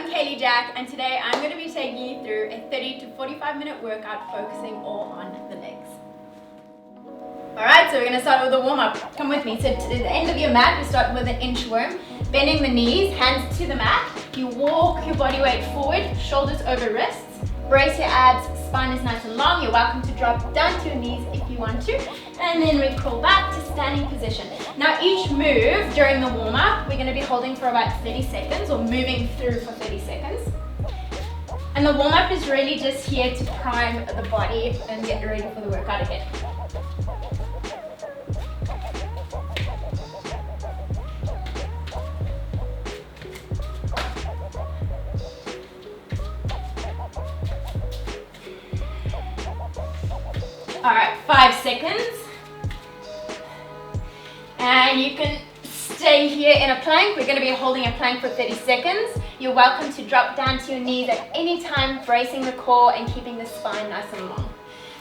I'm Caley Jäck, and today I'm going to be taking you through a 30 to 45 minute workout focusing all on the legs. Alright, so we're going to start with a warm-up. Come with me. So to the end of your mat, we start with an inchworm, bending the knees, hands to the mat. You walk your body weight forward, shoulders over wrists. Brace your abs, spine is nice and long. You're welcome to drop down to your knees if you want to. And then we crawl back to standing position. Now each move during the warm-up, we're going to be holding for about 30 seconds or moving through for 30 seconds. And the warm-up is really just here to prime the body and get ready for the workout ahead. Alright, 5 seconds. And you can stay here in a plank. We're going to be holding a plank for 30 seconds. You're welcome to drop down to your knees at any time, bracing the core and keeping the spine nice and long.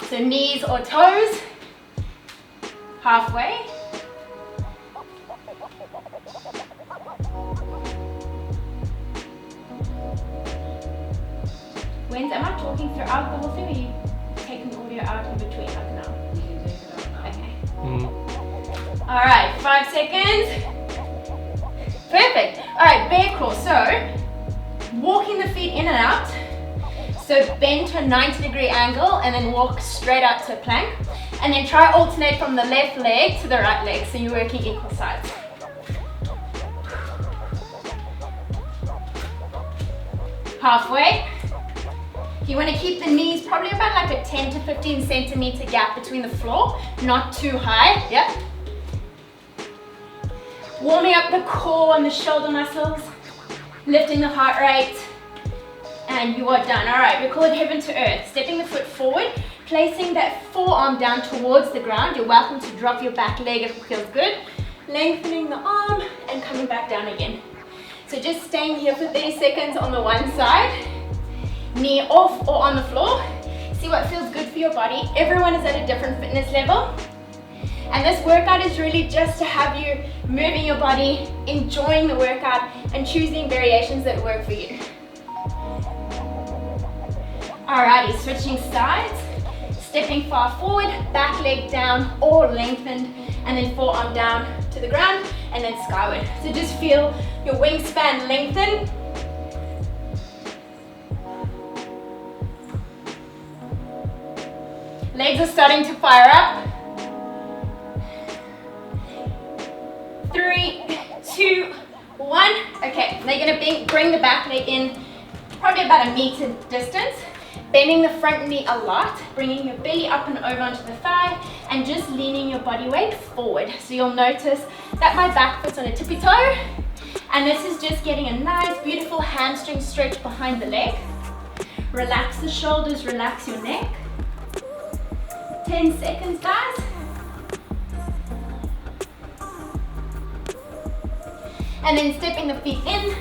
So knees or toes, halfway. When am I talking throughout the whole thing, or are you taking audio out in between like now? You can take it out now. Okay. Alright, 5 seconds. Perfect. Alright, bear crawl. So, walking the feet in and out. So bend to a 90-degree angle and then walk straight out to a plank. And then try alternate from the left leg to the right leg. So you're working equal sides. Halfway. You want to keep the knees probably about like a 10 to 15 centimeter gap between the floor, not too high. Yep. Warming up the core and the shoulder muscles, lifting the heart rate, and you are done. All right, we call it heaven to earth. Stepping the foot forward, placing that forearm down towards the ground. You're welcome to drop your back leg if it feels good. Lengthening the arm and coming back down again. So just staying here for 30 seconds on the one side. Knee off or on the floor. See what feels good for your body. Everyone is at a different fitness level. And this workout is really just to have you moving your body, enjoying the workout, and choosing variations that work for you. Alrighty, switching sides. Stepping far forward, back leg down or lengthened, and then forearm down to the ground, and then skyward. So just feel your wingspan lengthen. Legs are starting to fire up. 3, 2, 1. Okay, now you're going to bring the back leg in probably about a meter distance. Bending the front knee a lot, bringing your belly up and over onto the thigh, and just leaning your body weight forward. So you'll notice that my back foot's on a tippy toe, and this is just getting a nice, beautiful hamstring stretch behind the leg. Relax the shoulders, relax your neck. 10 seconds, guys. And then stepping the feet in,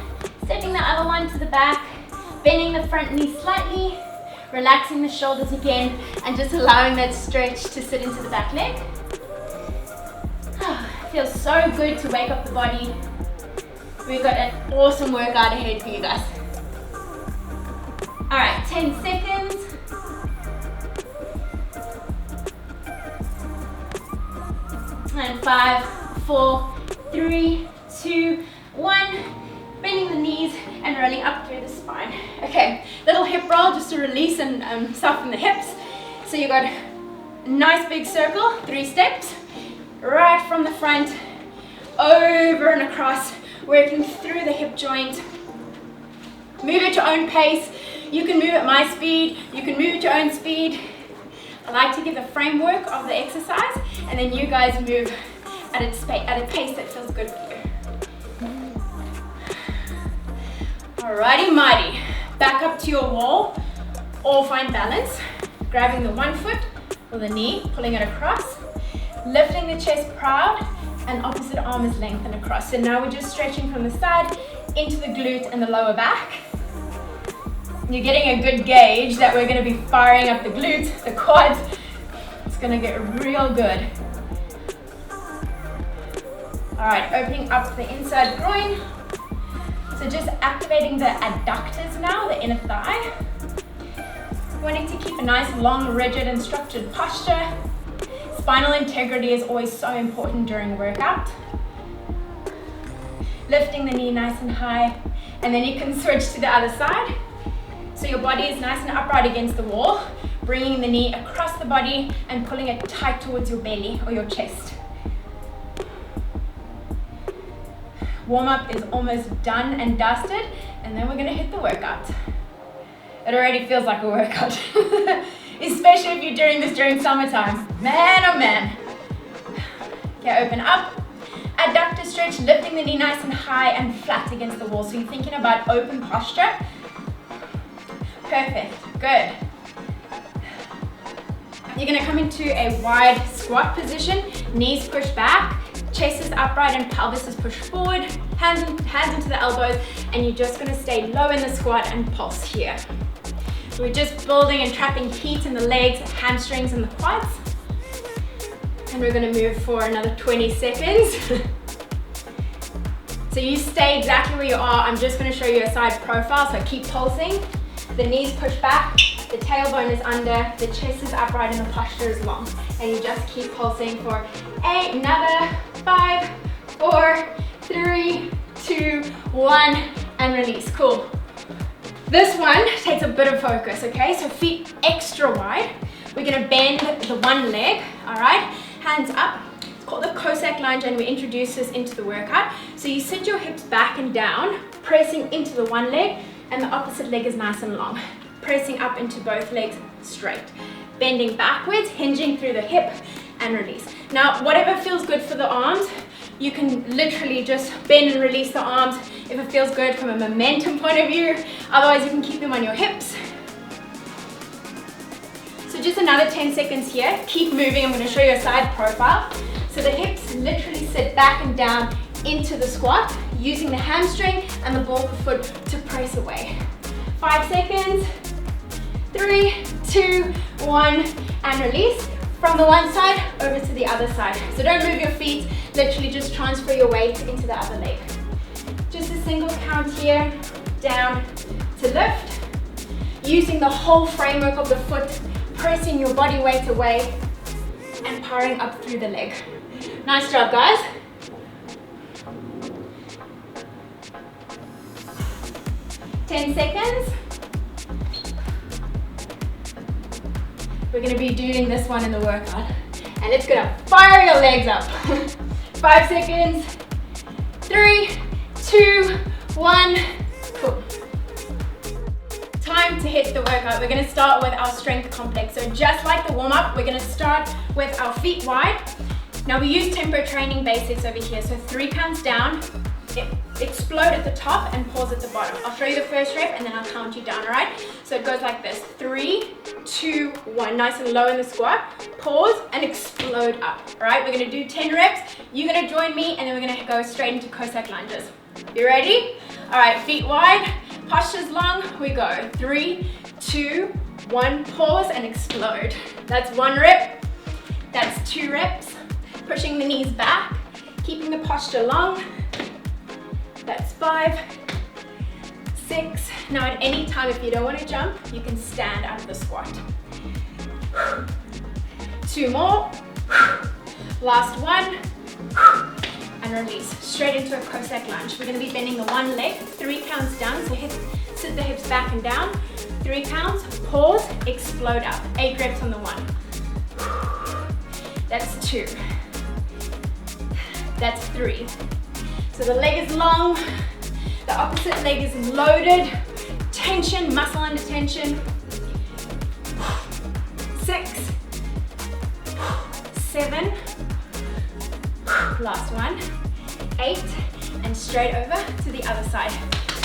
stepping the other one to the back, bending the front knee slightly, relaxing the shoulders again, and just allowing that stretch to sit into the back leg. Feels so good to wake up the body. We've got an awesome workout ahead for you guys. All right, 10 seconds. And 5, 4, 3, 2, 1. Bending the knees and rolling up through the spine. Okay, little hip roll just to release and soften the hips. So you've got a nice big circle, 3 steps, right from the front, over and across, working through the hip joint. Move at your own pace. You can move at my speed, you can move at your own speed. I like to give the framework of the exercise, and then you guys move at a pace that feels good for you. Alrighty, mighty. Back up to your wall, or find balance. Grabbing the one foot or the knee, pulling it across, lifting the chest proud, and opposite arm is lengthened across. So now we're just stretching from the side into the glute and the lower back. You're getting a good gauge that we're going to be firing up the glutes, the quads. It's going to get real good. All right, opening up the inside groin. So just activating the adductors now, the inner thigh. Wanting to keep a nice, long, rigid and structured posture. Spinal integrity is always so important during a workout. Lifting the knee nice and high, and then you can switch to the other side. So your body is nice and upright against the wall, bringing the knee across the body and pulling it tight towards your belly or your chest. Warm-up is almost done and dusted, and then we're gonna hit the workout. It already feels like a workout, especially if you're doing this during summertime. Man, oh man. Okay, open up. Adductor stretch, lifting the knee nice and high and flat against the wall. So you're thinking about open posture. Perfect, good. You're gonna come into a wide squat position, knees push back, chest is upright and pelvis is pushed forward, hands into the elbows, and you're just gonna stay low in the squat and pulse here. We're just building and trapping heat in the legs, hamstrings, and the quads. And we're gonna move for another 20 seconds. So you stay exactly where you are. I'm just gonna show you a side profile, so keep pulsing. The knees push back, the tailbone is under, the chest is upright, and the posture is long. And you just keep pulsing for another 5, 4, 3, 2, 1, and release. Cool. This one takes a bit of focus, okay? So feet extra wide. We're gonna bend the one leg, all right? Hands up. It's called the Cossack lunge, and we introduce this into the workout. So you sit your hips back and down, pressing into the one leg, and the opposite leg is nice and long. Pressing up into both legs straight. Bending backwards, hinging through the hip, and release. Now, whatever feels good for the arms, you can literally just bend and release the arms if it feels good from a momentum point of view. Otherwise, you can keep them on your hips. So just another 10 seconds here. Keep moving. I'm going to show you a side profile. So the hips literally sit back and down into the squat, using the hamstring and the ball of the foot to press away. 5 seconds. 3, 2, 1, and release. From the one side over to the other side. So don't move your feet, literally just transfer your weight into the other leg. Just a single count here, down to lift. Using the whole framework of the foot, pressing your body weight away and powering up through the leg. Nice job, guys. Ten seconds. We're going to be doing this one in the workout, and it's going to fire your legs up. 5 seconds. 3, 2, 1. Cool. Time to hit the workout. We're going to start with our strength complex. So just like the warm-up, we're going to start with our feet wide. Now we use tempo training basics over here. So 3 counts down, explode at the top and pause at the bottom. I'll show you the first rep and then I'll count you down, all right? So it goes like this: 3, 2, 1. Nice and low in the squat. Pause and explode up. All right, we're gonna do 10 reps. You're gonna join me, and then we're gonna go straight into Cossack lunges. You ready? All right, feet wide, posture's long. We go 3, 2, 1. Pause and explode. That's 1 rep. That's 2 reps. Pushing the knees back, keeping the posture long. That's 5, 6. Now at any time, if you don't want to jump, you can stand out of the squat. 2 more. Last 1. And release. Straight into a Cossack lunge. We're going to be bending the one leg. 3 counts down. So sit the hips back and down. 3 counts. Pause. Explode up. 8 reps on the 1. That's 2. That's 3. So the leg is long, the opposite leg is loaded, tension, muscle under tension. 6, 7, last one, 8, and straight over to the other side.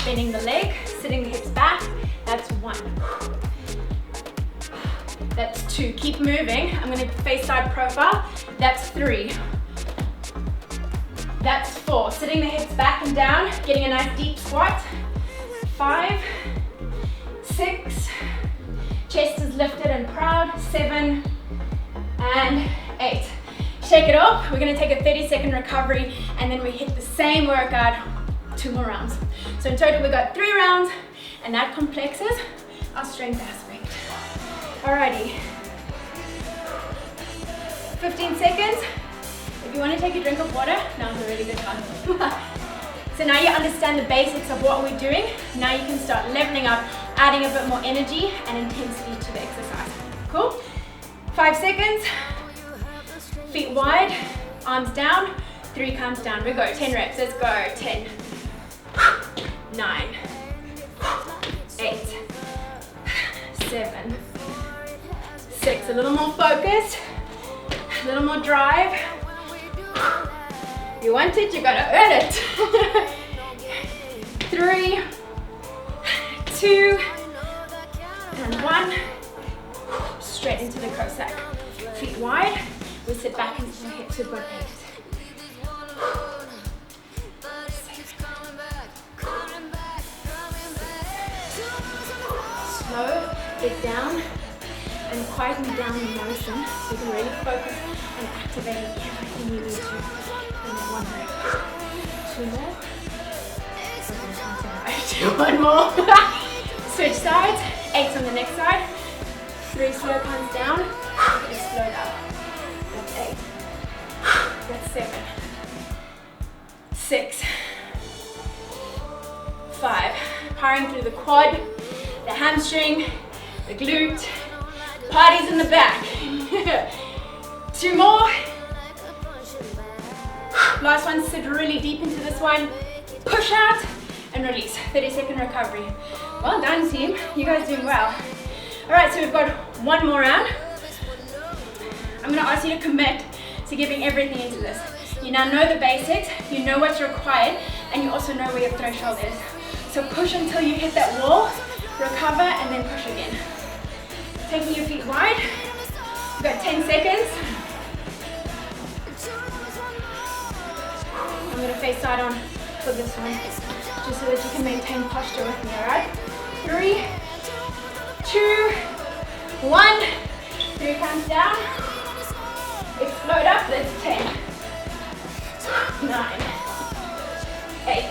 Bending the leg, sitting the hips back, that's 1. That's 2, keep moving. I'm gonna face side profile, that's 3. That's 4, sitting the hips back and down, getting a nice deep squat. 5, 6, chest is lifted and proud. 7, and 8. Shake it off. We're gonna take a 30-second recovery, and then we hit the same workout 2 more rounds. So in total we got 3 rounds, and that complexes our strength aspect. Alrighty. 15 seconds. If you want to take a drink of water, now's a really good time. So now you understand the basics of what we're doing. Now you can start leveling up, adding a bit more energy and intensity to the exercise. Cool? 5 seconds. Feet wide, arms down, 3 counts down. We go, 10 reps, let's go. 10, 9, 8, 7, 6. A little more focused, a little more drive. You want it, you gotta earn it. 3, 2, and 1. Straight into the Cossack. Feet wide, we sit back into the hips, we've got 8. 6. Slow it down and quieten down the motion so you can really focus on activating everything you need to. And then 1 break. 2 more. 1 more. Switch sides. 8 on the next side. 3 slow counts down. Explode up. That's 8. That's 7. 6. 5. Powering through the quad, the hamstring, the glute. Party's in the back. 2 more. Last one, sit really deep into this one. Push out and release. 30-second recovery. Well done, team. You guys doing well. All right, so we've got 1 more round. I'm gonna ask you to commit to giving everything into this. You now know the basics, you know what's required, and you also know where your threshold is. So push until you hit that wall, recover, and then push again. Taking your feet wide. You've got 10 seconds. I'm gonna face side on for this one, just so that you can maintain posture with me, all right? 3, 2, 1. 3 counts down. Explode up, that's 10, 9, 8,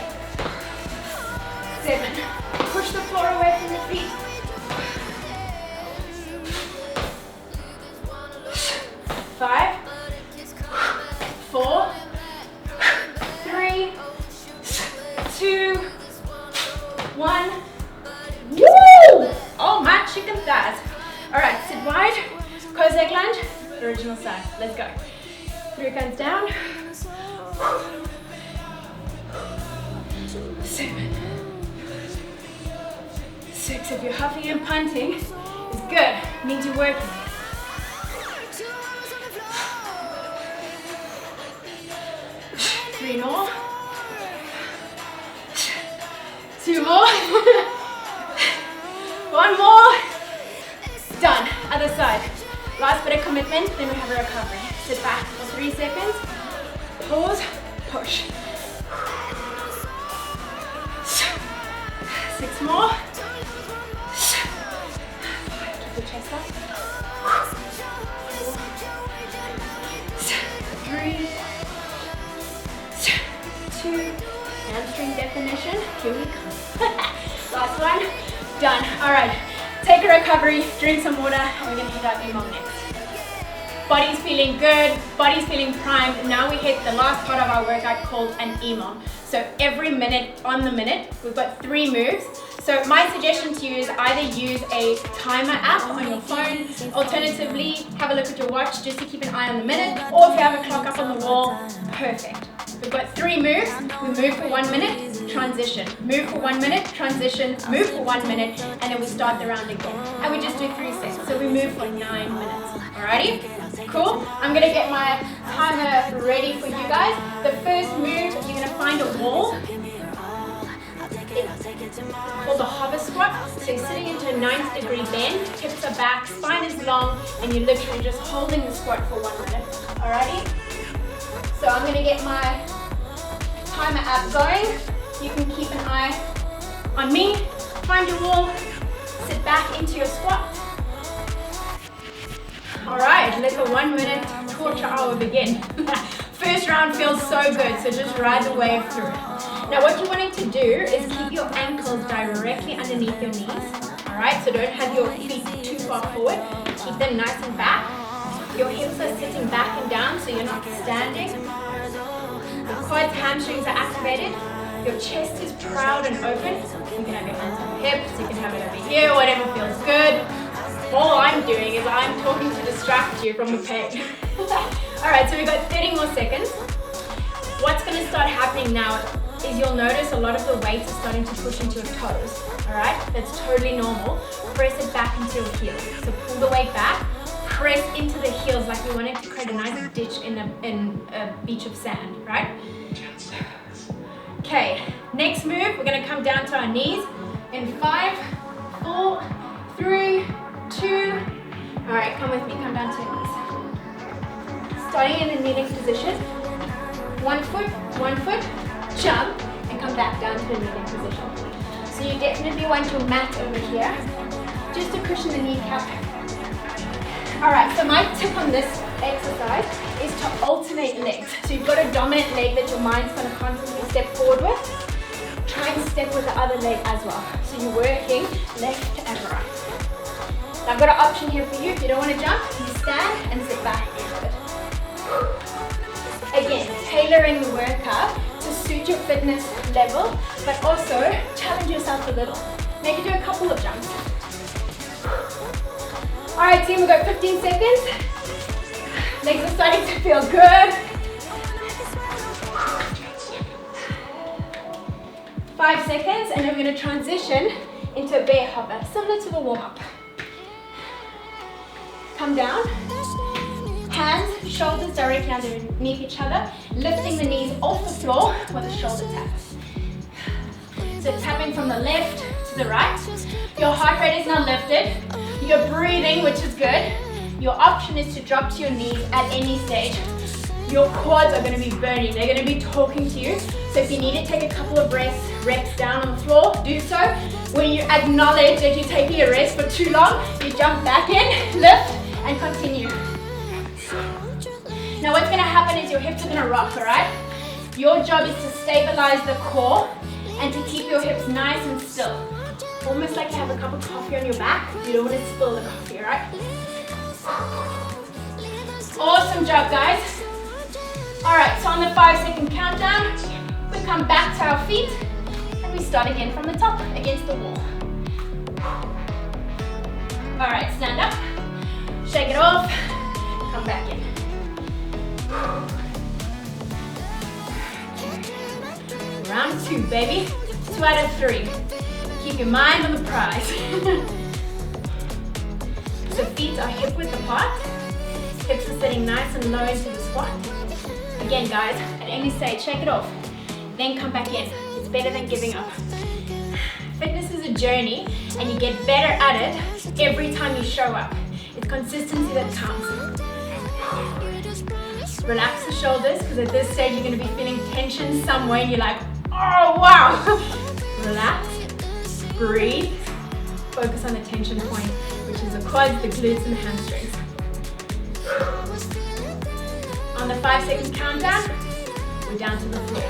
7. Push the floor away from your feet. 5, 4, 3, 2, 1. Woo! Oh, my chicken thighs. All right, sit wide, Cossack lunge, original side. Let's go. 3 counts down. 7, 6. If you're huffing and punting, it's good. It means you're working. 3 more. 2 more. 1 more. Done. Other side. Last bit of commitment, then we have a recovery. Sit back for 3 seconds. Pause. Push. 6 more. Keep the chest up. 3, 2, hamstring definition. Here we come. Last one. Done. All right. Take a recovery, drink some water, and we're gonna hit our EMOM next. Body's feeling good, body's feeling primed. Now we hit the last part of our workout called an EMOM. So every minute on the minute, we've got 3 moves. So my suggestion to you is either use a timer app on your phone, alternatively have a look at your watch just to keep an eye on the minute, or if you have a clock up on the wall, perfect. We've got 3 moves. We move for 1 minute, transition. Move for 1 minute, transition, move for 1 minute, and then we start the round again. And we just do 3 sets. So we move for 9 minutes. Alrighty? Cool? I'm gonna get my timer ready for you guys. The first move, you're gonna find a wall. It's called the hover squat. So you're sitting into a 90-degree bend, hips are back, spine is long, and you're literally just holding the squat for 1 minute. Alrighty? So I'm going to get my timer app going. You can keep an eye on me. Find your wall. Sit back into your squat. Alright, let the 1 minute torture hour begin. First round feels so good, so just ride the wave through. Now what you're wanting to do is keep your ankles directly underneath your knees. Alright, so don't have your feet too far forward. Keep them nice and back. Your hips are sitting back and down so you're not standing. Your quads, hamstrings are activated. Your chest is proud and open. You can have your hands on your hips, you can have it over here, whatever feels good. All I'm doing is I'm talking to distract you from the pain. Alright, so we've got 30 more seconds. What's going to start happening now is you'll notice a lot of the weight is starting to push into your toes. Alright, that's totally normal. Press it back into your heels. So pull the weight back, press into the heels like you're wanting to create a nice ditch in a beach of sand, right? Okay, next move, we're going to come down to our knees in 5, 4, 3, 2. Alright, come with me, come down to your knees. Starting in a kneeling position. One foot, jump, and come back down to a kneeling position. So you definitely want your mat over here, just to cushion the kneecap. Alright, so my tip on this exercise is to alternate legs. So you've got a dominant leg that your mind's going to constantly step forward with. Try and step with the other leg as well. So you're working left and right. Now I've got an option here for you. If you don't want to jump, you stand and sit back into it. Again, tailoring the workout to suit your fitness level, but also challenge yourself a little. Maybe do a couple of jumps. Alright team, we've got 15 seconds. Legs are starting to feel good. 5 seconds, and then we're going to transition into a bear hopper, similar to the warm-up. Come down. Hands, shoulders directly underneath each other, lifting the knees off the floor with a shoulder tap. So tapping from the left to the right. Your heart rate is now lifted. You're breathing, which is good. Your option is to drop to your knees at any stage. Your quads are going to be burning. They're going to be talking to you. So if you need to take a couple of reps down on the floor, do so. When you acknowledge that you're taking a rest for too long, you jump back in, lift, and continue. Now what's going to happen is your hips are going to rock, alright? Your job is to stabilize the core and to keep your hips nice and still. Almost like you have a cup of coffee on your back. You don't want to spill the coffee, alright? Awesome job, guys. Alright, so on the 5-second countdown, we come back to our feet and we start again from the top against the wall. Alright, stand up, shake it off, come back in. Round 2, baby. 2 out of 3. Keep your mind on the prize. So feet are hip width apart. Hips are sitting nice and low into the squat. Again, guys, at any stage, shake it off. Then come back in. It's better than giving up. Fitness is a journey, and you get better at it every time you show up. It's consistency that counts. Relax the shoulders, because at this stage you're going to be feeling tension somewhere and you're like, oh wow! Relax, breathe, focus on the tension point, which is the quads, the glutes, and the hamstrings. On the 5-second countdown, we're down to the floor.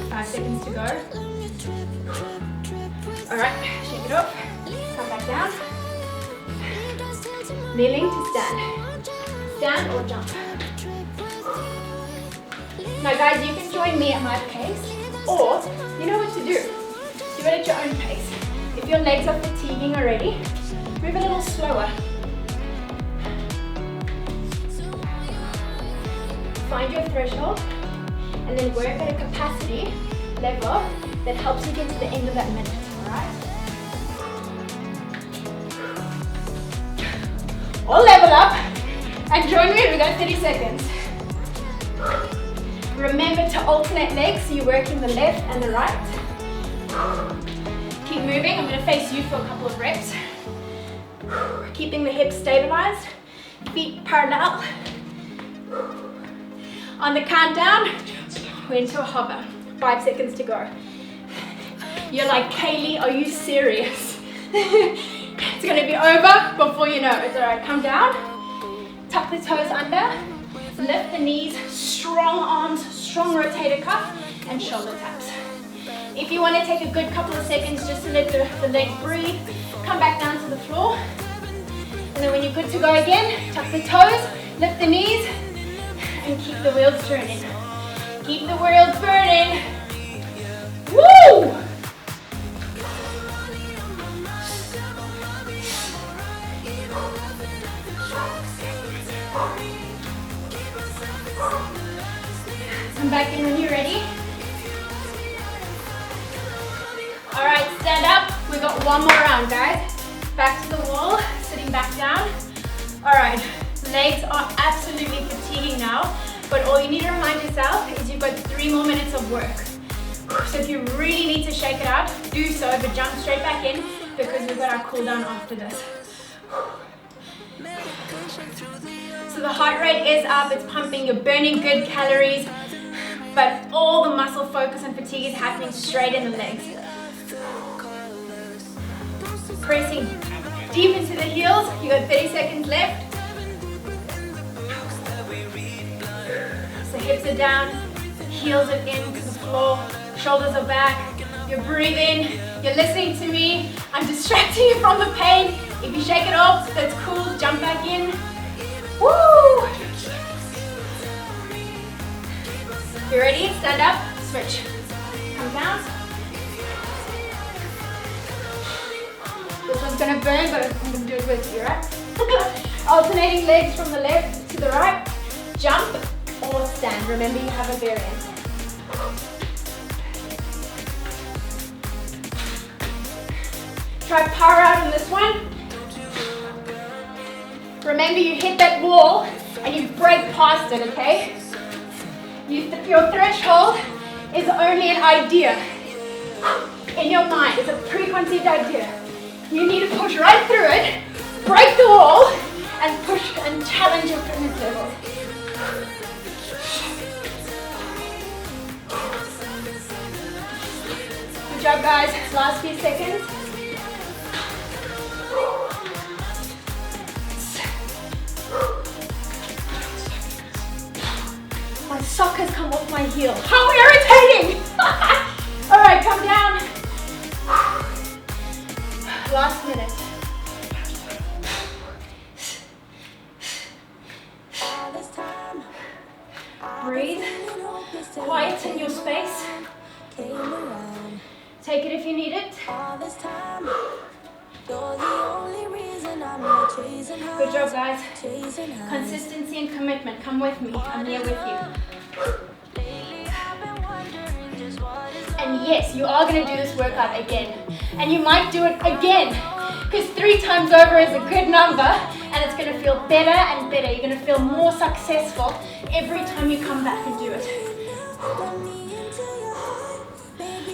5 seconds to go. Alright, shake it off, come back down. Kneeling to stand. Stand or jump. Now guys, you can join me at my pace, or you know what to do. Do it at your own pace. If your legs are fatiguing already, move a little slower. Find your threshold, and then work at a capacity level that helps you get to the end of that minute, alright? Or level up. And join me, we got 30 seconds. Remember to alternate legs, so you're working the left and the right. Keep moving, I'm going to face you for a couple of reps. Keeping the hips stabilized, feet parallel. On the countdown, we're into a hover. 5 seconds to go. You're like, Caley, are you serious? It's going to be over before you know it. It's alright, come down. Tuck the toes under, lift the knees, strong arms, strong rotator cuff, and shoulder taps. If you want to take a good couple of seconds just to let the leg breathe, come back down to the floor. And then when you're good to go again, tuck the toes, lift the knees, and keep the wheels turning. Keep the wheels burning. Woo! Come back in when you're ready. All right, stand up. We got one more round, guys. Back to the wall, sitting back down. All right, legs are absolutely fatiguing now, but all you need to remind yourself is you've got 3 more minutes of work. So if you really need to shake it out, do so, but jump straight back in because we've got our cool down after this. So the heart rate is up, it's pumping, you're burning good calories, but all the muscle focus and fatigue is happening straight in the legs. Pressing deep into the heels, you got 30 seconds left. So hips are down, heels are into the floor, shoulders are back, you're breathing, you're listening to me, I'm distracting you from the pain. If you shake it off, that's cool, jump back in. Woo! You ready? Stand up, switch. Come down. This one's gonna burn, but I'm gonna do it with you, right? Alternating legs from the left to the right. Jump or stand. Remember, you have a variance. Try power out on this one. Remember, you hit that wall and you break past it, okay? Your threshold is only an idea. In your mind, it's a preconceived idea. You need to push right through it, break the wall, and push and challenge your fitness level. Good job, guys. Last few seconds. My sock has come off my heel. How irritating! All right, come down. Last minute. Breathe. Quieten your space. Take it if you need it. Good job, guys. Consistency and commitment. Come with me. I'm here with you. And yes, you are going to do this workout again. And you might do it again. Because 3 times over is a good number. And it's going to feel better and better. You're going to feel more successful every time you come back and do it.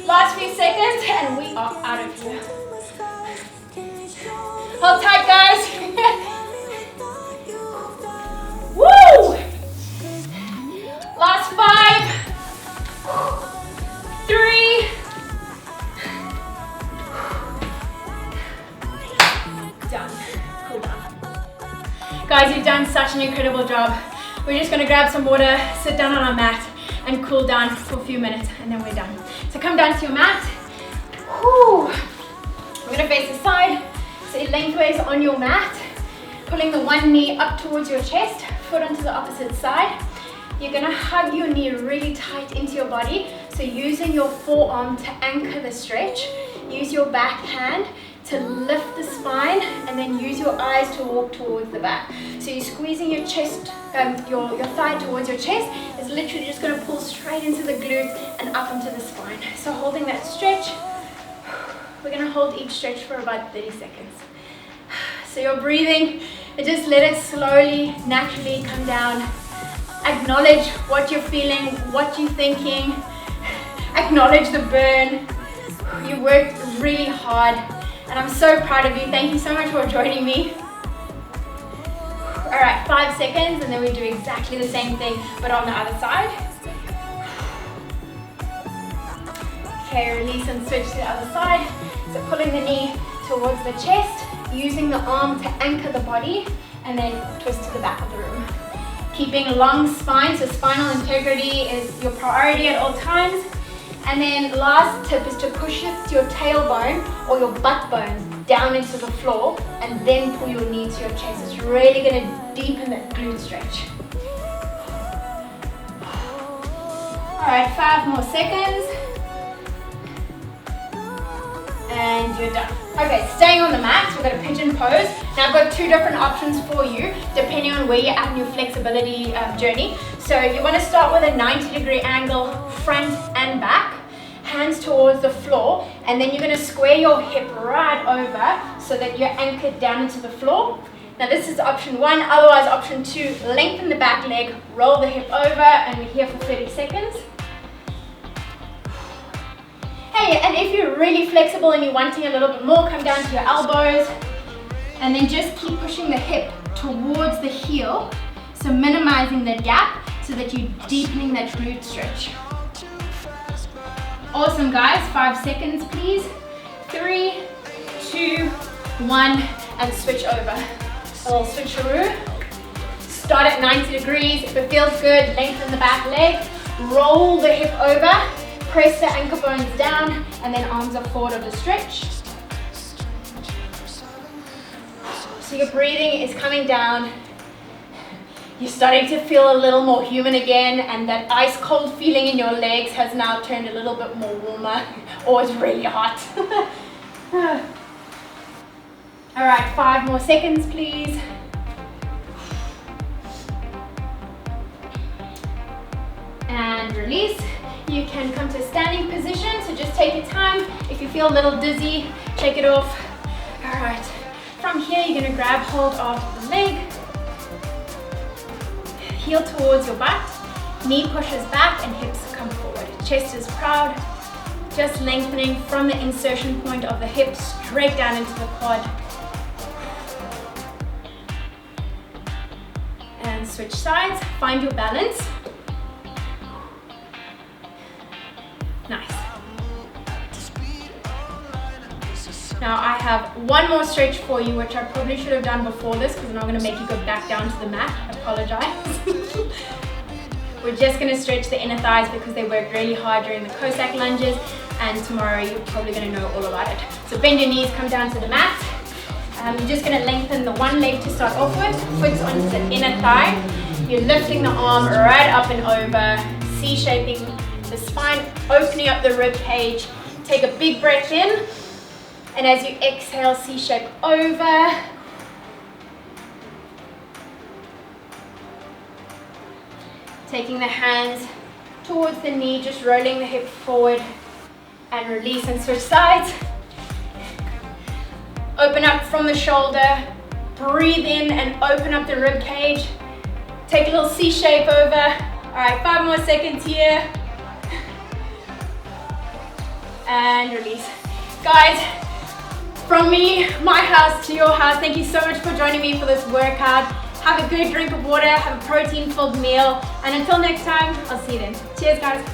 Last few seconds and we are out of here. Hold tight, guys. Woo! Last 5, 3, done. Cool down. Guys, you've done such an incredible job. We're just gonna grab some water, sit down on our mat, and cool down for a few minutes, and then we're done. So come down to your mat. Whew. We're gonna face the side. Sit lengthways on your mat, pulling the one knee up towards your chest, foot onto the opposite side. You're gonna hug your knee really tight into your body. So using your forearm to anchor the stretch, use your back hand to lift the spine, and then use your eyes to walk towards the back. So you're squeezing your chest, your thigh towards your chest. It's literally just gonna pull straight into the glutes and up onto the spine. So holding that stretch, we're gonna hold each stretch for about 30 seconds. So you're breathing, and just let it slowly, naturally come down. Acknowledge what you're feeling, what you're thinking. Acknowledge the burn. You worked really hard, and I'm so proud of you. Thank you so much for joining me. All right, 5 seconds, and then we do exactly the same thing, but on the other side. Okay, release and switch to the other side. So pulling the knee towards the chest, using the arm to anchor the body, and then twist to the back of the room. Keeping a long spine, so spinal integrity is your priority at all times. And then last tip is to push your tailbone or your butt bone down into the floor and then pull your knee to your chest. It's really going to deepen that glute stretch. Alright, 5 more seconds. And you're done. Okay, staying on the mat, we've got a pigeon pose. Now I've got 2 different options for you, depending on where you're at in your flexibility journey. So you want to start with a 90-degree angle, front and back, hands towards the floor, and then you're going to square your hip right over so that you're anchored down into the floor. Now this is option 1, otherwise option 2, lengthen the back leg, roll the hip over, and we're here for 30 seconds. Hey, and if you're really flexible and you're wanting a little bit more, come down to your elbows and then just keep pushing the hip towards the heel, so minimizing the gap so that you're deepening that glute stretch. Awesome guys, 5 seconds please. 3, 2, 1, and switch over. A little switcheroo. Start at 90 degrees. If it feels good, lengthen the back leg, roll the hip over, press the ankle bones down, and then arms up forward of the stretch. So your breathing is coming down. You're starting to feel a little more human again, and that ice cold feeling in your legs has now turned a little bit more warmer, or it's really hot. All right, 5 more seconds, please. And release. You can come to a standing position, so just take your time. If you feel a little dizzy, shake it off. All right, from here, you're gonna grab hold of the leg, heel towards your butt, knee pushes back and hips come forward. Chest is proud, just lengthening from the insertion point of the hip straight down into the quad. And switch sides, find your balance. Nice. Now I have one more stretch for you, which I probably should have done before this because I'm not going to make you go back down to the mat. I apologize. We're just going to stretch the inner thighs because they worked really hard during the Cossack lunges, and tomorrow you're probably going to know all about it. So bend your knees, come down to the mat. You're just going to lengthen the one leg to start off with, foot onto the inner thigh. You're lifting the arm right up and over, C-shaping the spine, opening up the rib cage. Take a big breath in, and as you exhale, C-shape over. Taking the hands towards the knee, just rolling the hip forward, and release and switch sides. Open up from the shoulder, breathe in and open up the rib cage. Take a little C-shape over. All right, 5 more seconds here. And release. Guys, from me, my house to your house, thank you so much for joining me for this workout. Have a good drink of water, have a protein-filled meal, and until next time, I'll see you then. Cheers, guys.